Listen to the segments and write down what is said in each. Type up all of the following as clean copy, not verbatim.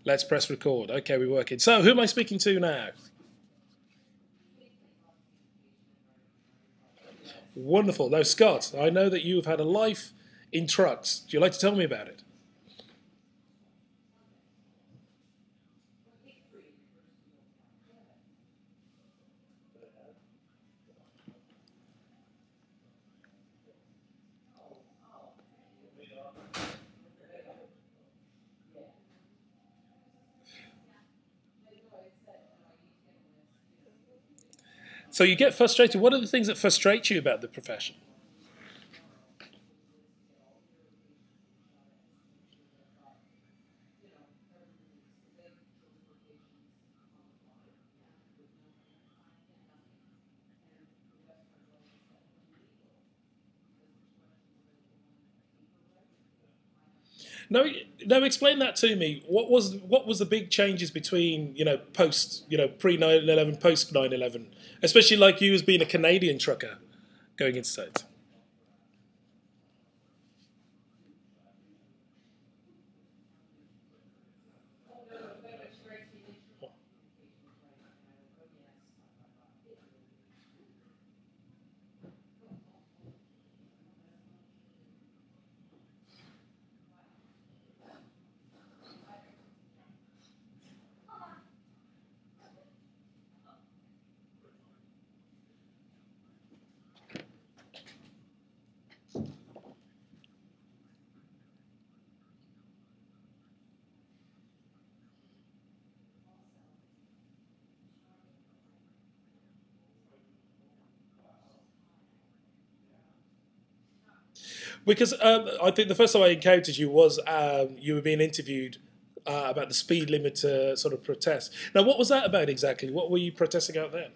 Let's press record. Okay, we're working. So, who am I speaking to now? Wonderful. Now, Scott, I know that you've had a life in trucks. Do you like to tell me about it? So, you get frustrated. What are the things that frustrate you about the profession? No, no. Explain that to me. What was the big changes between post pre 9/11, post 9/11, especially like you as being a Canadian trucker going into states. Because I think the first time I encountered you was you were being interviewed about the speed limit sort of protest. Now, what was that about exactly? What were you protesting out then?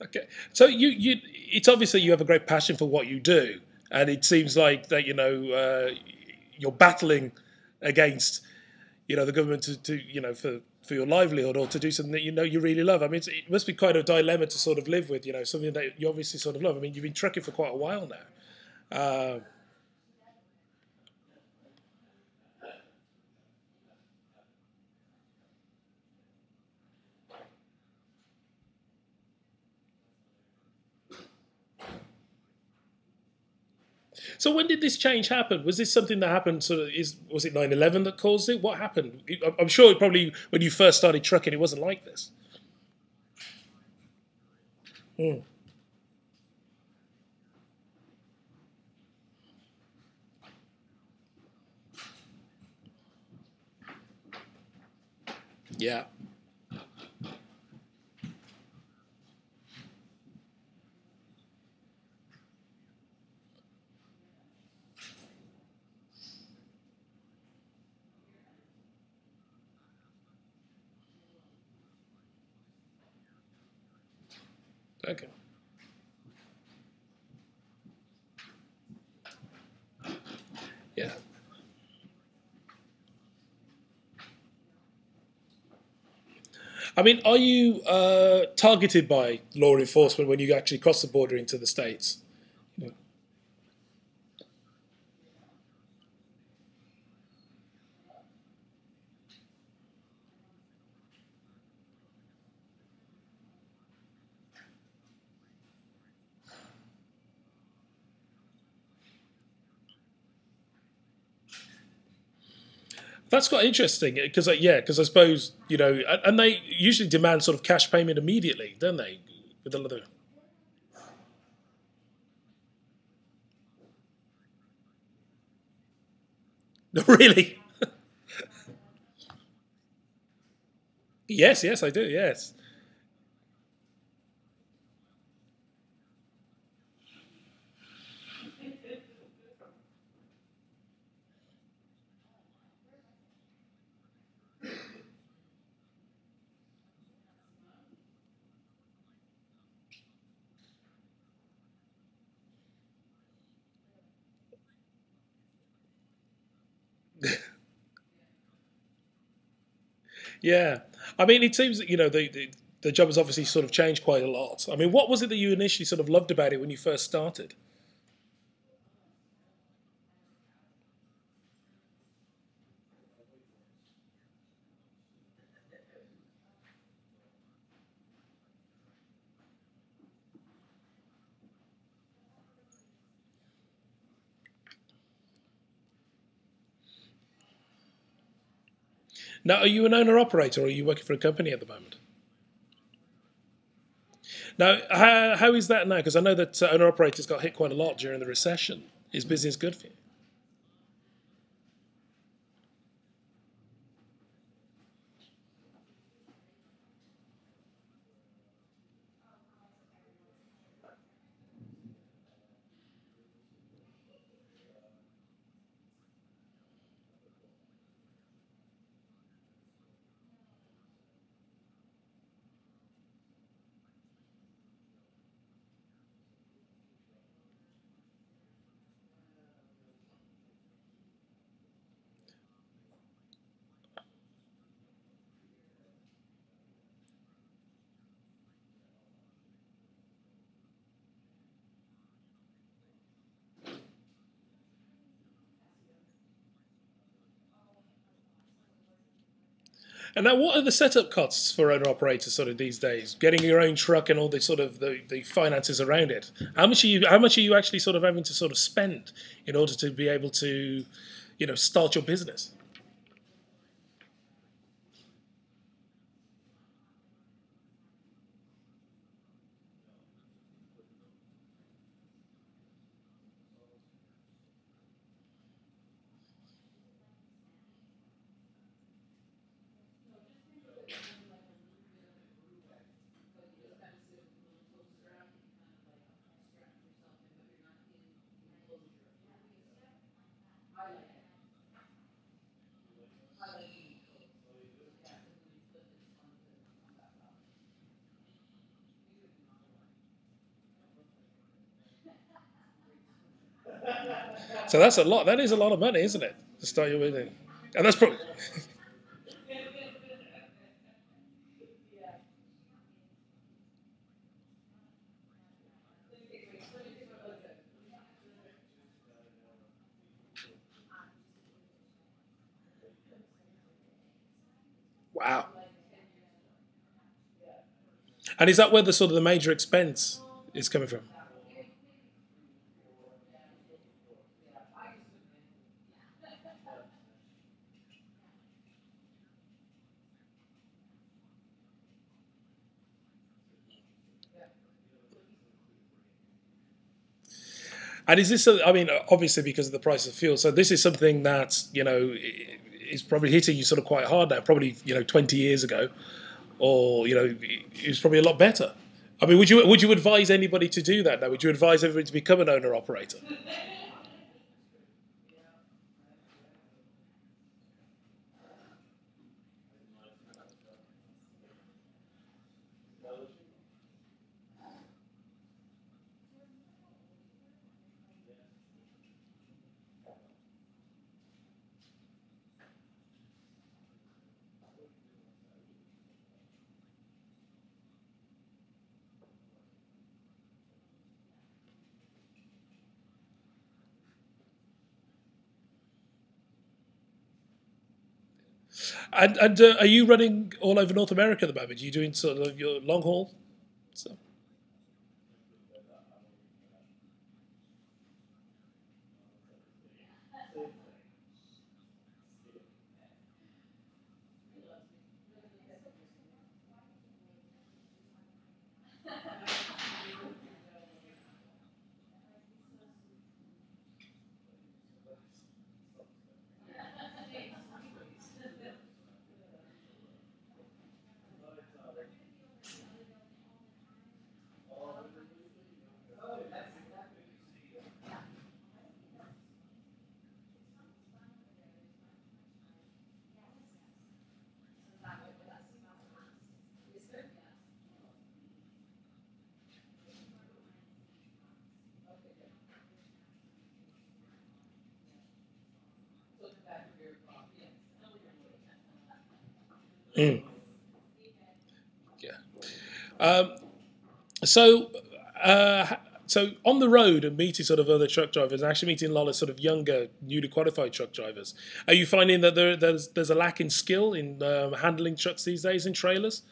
Okay, so it's obviously you have a great passion for what you do, and it seems like that you're battling against the government to for your livelihood or to do something that you really love. I mean, it must be quite a dilemma to sort of live with, something that you obviously sort of love. I mean, you've been trucking for quite a while now. So when did this change happen? Was this something that happened? Sort of, was it 9/11 that caused it? What happened? I'm sure probably when you first started trucking, it wasn't like this. Mm. Yeah. Okay. Yeah. I mean, are you targeted by law enforcement when you actually cross the border into the states? You That's quite interesting because yeah, because I suppose and they usually demand sort of cash payment immediately, don't they? With a lot of really, yes, yes, I do, yes. Yeah, I mean, it seems that the job has obviously sort of changed quite a lot. I mean, what was it that you initially sort of loved about it when you first started? Now, are you an owner operator, or are you working for a company at the moment? Now, how is that now? Because I know that owner operators got hit quite a lot during the recession. Is business good for you? And now, what are the setup costs for owner operators sort of these days? Getting your own truck and all the sort of the finances around it. How much are you actually sort of having to sort of spend in order to be able to, start your business? So that's a lot. That is a lot of money, isn't it, to start your business? And that's probably wow. And is that where the sort of the major expense is coming from? And is this? I mean, obviously because of the price of fuel. So this is something that is probably hitting you sort of quite hard now. Probably 20 years ago, or it was probably a lot better. I mean, would you advise anybody to do that now? Would you advise everybody to become an owner operator? And are you running all over North America at the moment? Are you doing sort of your long haul? So, Mm, yeah. Um, so, uh, so on the road and meeting sort of other truck drivers, and actually meeting a lot of sort of younger, newly qualified truck drivers, are you finding that there's a lack in skill in handling trucks these days in trailers?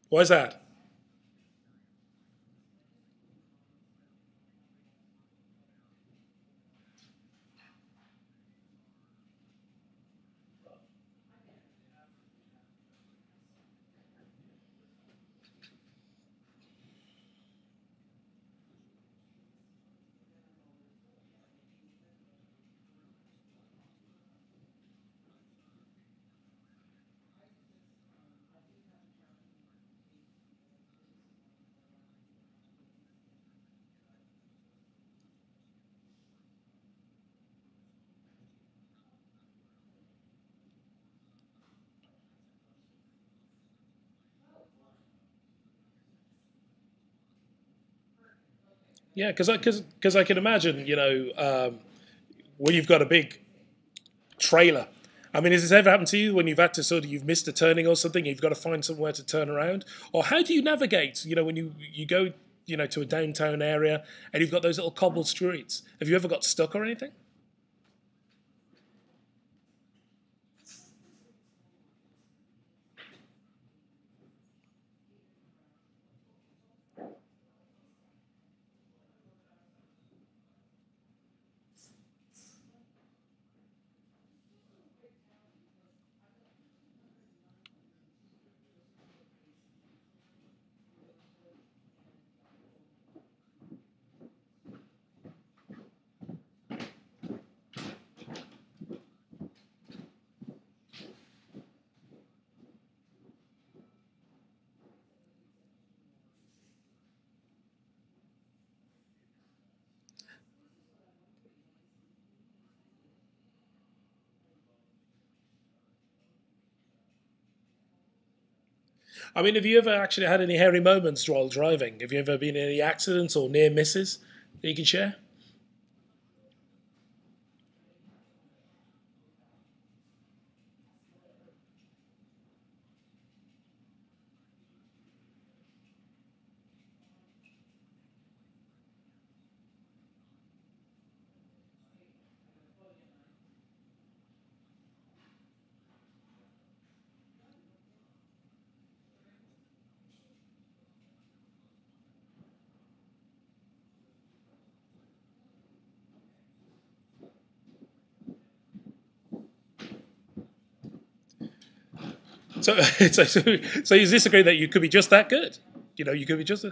Why is that? Yeah, because I can imagine, when you've got a big trailer. I mean, has this ever happened to you when you've had to sort of you've missed a turning or something? You've got to find somewhere to turn around, or how do you navigate? When you go, to a downtown area and you've got those little cobbled streets. Have you ever got stuck or anything? I mean, have you ever actually had any hairy moments while driving? Have you ever been in any accidents or near misses that you can share? So, so you disagree that you could be just that good? You could be just.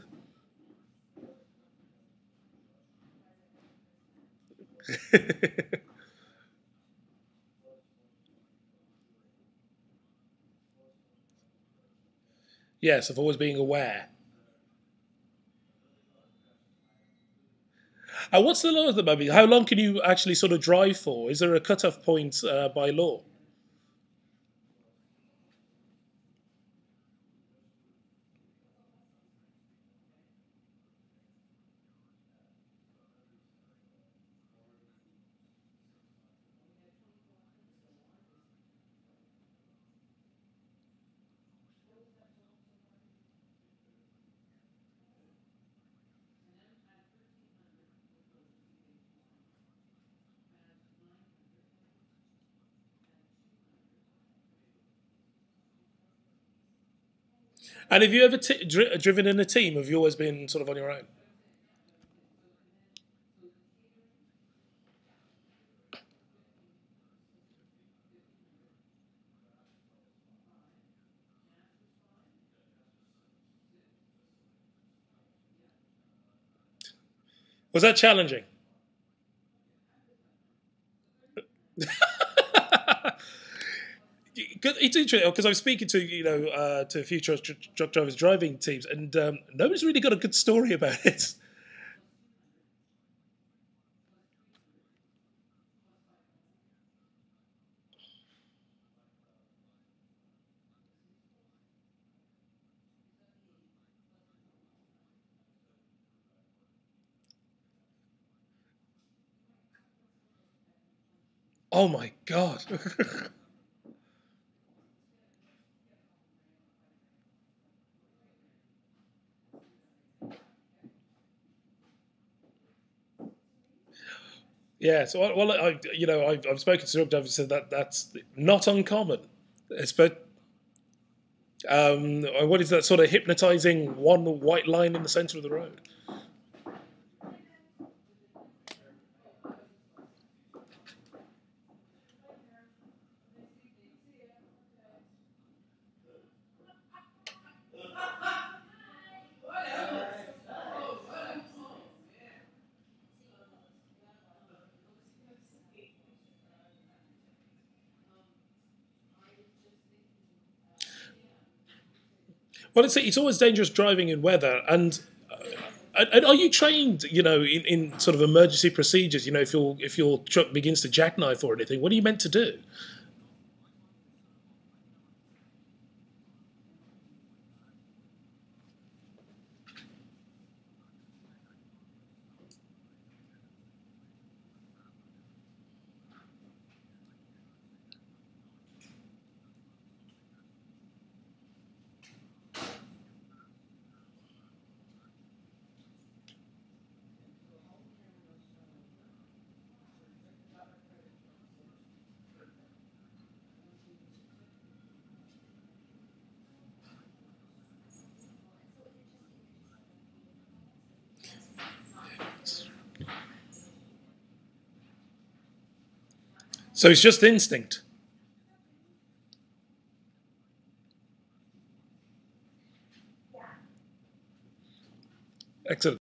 Yes, of always being aware. What's the law at the moment? How long can you actually sort of drive for? Is there a cut-off point by law? And have you ever driven in a team? Have you always been sort of on your own? Was that challenging? It's interesting because I'm speaking to to a few truck drivers driving teams, and nobody's really got a good story about it. Oh my God. Yeah, so well, I've spoken to Rugby, said that that's not uncommon. But what is that sort of hypnotizing one white line in the center of the road? Well, it's always dangerous driving in weather, and are you trained, in sort of emergency procedures? If your truck begins to jackknife or anything, what are you meant to do? So it's just instinct.